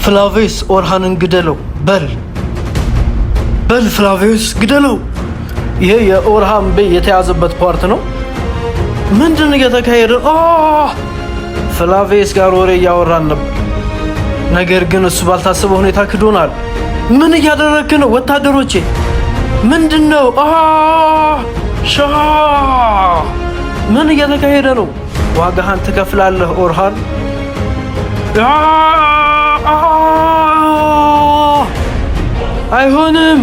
ፍላቪዮስ ኦርሃንን ግደለው በል ፍላቪዮስ ግደለው። ይሄ የኦርሃን ቤ የተያዘበት ፓርት ነው። ምንድን እየተካሄደ? ፍላቪዮስ ጋር ወሬ እያወራን ነበር። ነገር ግን እሱ ባልታሰበ ሁኔታ ክዶናል። ምን እያደረግክ ነው? ወታደሮቼ ምንድን ነው? ምን እየተካሄደ ነው? ዋጋህን ትከፍላለህ ኦርሃን። አይሆንም።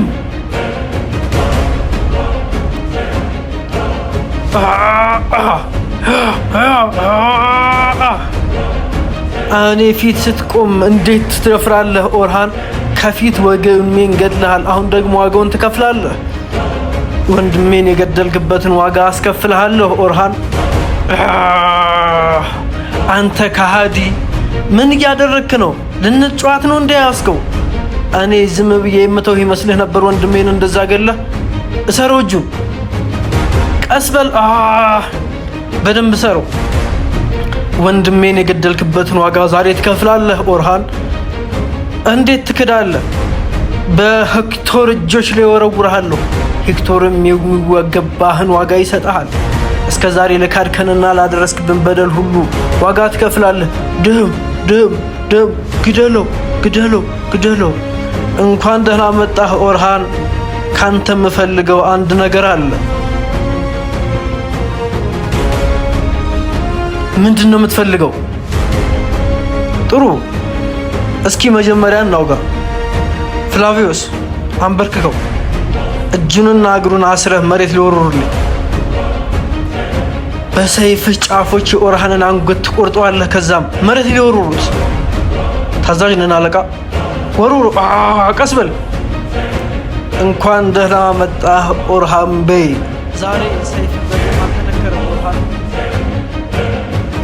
እኔ ፊት ስትቆም እንዴት ትደፍራለህ ኦርሃን? ከፊት ወንድሜን ገድለሃል። አሁን ደግሞ ዋጋውን ትከፍላለህ። ወንድሜን የገደልክበትን ዋጋ አስከፍልሃለሁ ኦርሃን። አንተ ከሃዲ ምን እያደረግክ ነው? ልንጫወት ነው እንዳያስከው? እኔ ዝም ብዬ የምተው ይመስልህ ነበር? ወንድሜን እንደዛ ገለህ እሰረው። እጁን ቀስ በል። በደንብ ሰረው። ወንድሜን የገደልክበትን ዋጋ ዛሬ ትከፍላለህ ኦርሃን። እንዴት ትክዳለህ? በሄክቶር እጆች ላይ ወረውርሃለሁ። ሄክቶርም የሚወገባህን ዋጋ ይሰጥሃል። እስከ ዛሬ ለካድከንና ላደረስክብን በደል ሁሉ ዋጋ ትከፍላለህ። ድም ግደለው። እንኳን ደህና መጣህ ኦርሃን። ካንተ የምፈልገው አንድ ነገር አለ። ምንድን ነው የምትፈልገው? ጥሩ፣ እስኪ መጀመሪያ እናውጋ። ፍላቪዮስ አንበርክከው። እጁንና እግሩን አስረህ መሬት ሊወርሩልኝ። በሰይፍህ ጫፎች የኦርሃንን አንገት ትቆርጠዋለህ። ከዛም መሬት ሊወርሩት። ታዛዥ ነን አለቃ። ወርውሩ። ቀስ በል። እንኳን ደህና መጣህ ኦርሃን ቤይ። ዛሬ ሰይፍ በደም አልተነከረም ኦርሃን።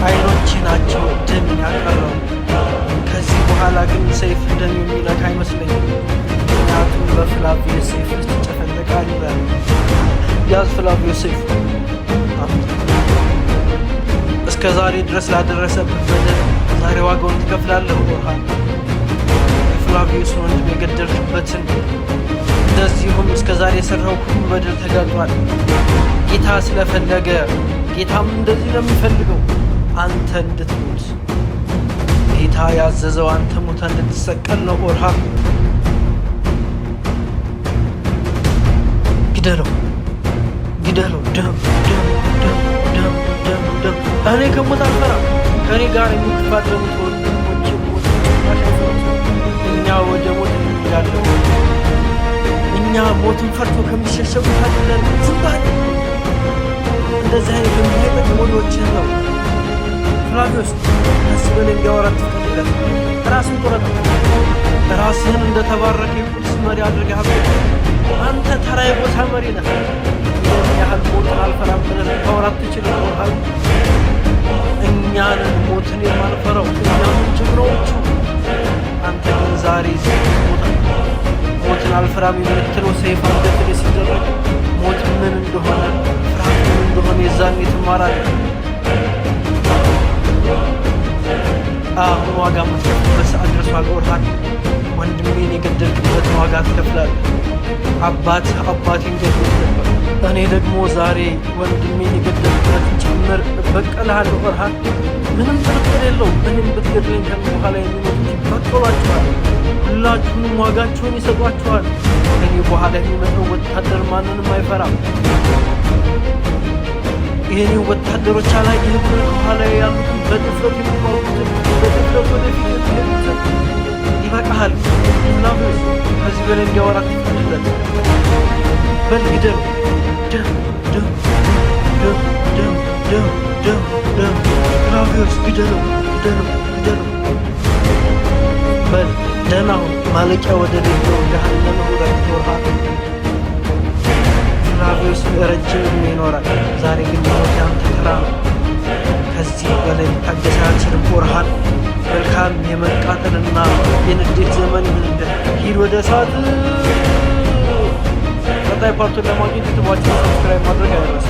አይኖች ናቸው ደም ያቀረው። ከዚህ በኋላ ግን ሰይፍ ደም የሚነካ አይመስለኝም። ምክንያቱም በፍላቪዮስ ሰይፍ ውስጥ ትጨፈለቃለህ። ያዝ ፍላቪዮስ ሰይፍ። እስከ ዛሬ ድረስ ላደረሰብህ በደል ዛሬ ዋጋውን ትከፍላለህ ኦርሃን። የፍላቪዮስ ወንድም የገደልክበትን እንደዚሁም እስከ ዛሬ የሰራው ሁሉ በደል ተጋልጧል። ጌታ ስለፈለገ፣ ጌታም እንደዚህ ነው የሚፈልገው፣ አንተ እንድትሞት። ጌታ ያዘዘው አንተ ሞተ እንድትሰቀል ነው ኦርሃን። ግደለው። ደም። እኔ ከሞት አልፈራም። ከእኔ ጋር የሚፋለሙት ወንድሞቼ ሞት እኛ ወደ ሞት እንሄዳለን። እኛ ሞትን ፈርቶ ከሚሸሸጉት አይደለም። ዝም በል። እንደዚህ አይነት የሚሄጠቅ ሞዶችን ነው። ፍላቪዮስ ከዚህ በላይ እንዲያወራት ትፈልጋል። ራስን ቁረጥ። ራስህን እንደተባረከ የቅዱስ መሪ አድርገህ አንተ ተራ የቦታ መሪ ነህ። ይህን ያህል ሞትን አልፈራም ብለህ ልታወራት ትችልህ ኦርሃን። እኛንን ሞትን የማንፈራው እኛንን ጀግናዎቹ። አንተ ግን ዛሬ ሞትን አልፈራም የምትለው ሰይፍ አንገት ላይ ሲደረግ ሞት ምን እንደሆነ፣ ፍርሃት ምን እንደሆነ የዛኔ ትማራለህ። አሁን ዋጋ የምትከፍልበት ሰዓት ደርሷል ኦርሃን። ወንድሜን የገደልክበትን ዋጋ ትከፍላለህ። አባቴን ገድሎት ነበር። እኔ ደግሞ ዛሬ ወንድሜን የገደልክበትን ጭምር እበቀልሃለሁ ኦርሃን። ምንም ጥርጥር የለውም። እኔም ብትገድለኝ ከዚህ በኋላ የሚመጡት ይበቀሏችኋል። ሁላችሁንም ዋጋችሁን ይሰጧችኋል። ከኔ በኋላ የሚመጣው ወታደር ማንንም አይፈራም። ይህኔ ወታደሮች አላየህም? ከኋላ ያሉትን በድፍረት የሚጓጉትን በድፍረት ወደፊት የሚሄዱትን። ይበቃሃል ፍላቪዮስ። ከዚህ በላይ እንዲያወራ ትፈቅድለት። በል ግደል። ደም ፍላቪዮስ ግደለው። በል ደህና ሁን። ማለቂያ ወደ ሌለው ገሃነመ ውረድ ኦርሃን። ፍላቪዮስ ረጅም ይኖራል። ዛሬ ግን ሞት ያንተ ተራ ነው። ከዚህ በላይ ልታገስ አልችልም ኦርሃን። መልካም የመቃጠልና የንዴት ዘመን ይሁንልህ። ሂድ ወደ እሳት። ቀጣይ ፓርቱን ለማግኘት ዩቲዩባችንን ሰብስክራይብ ማድረግ አይረሱ።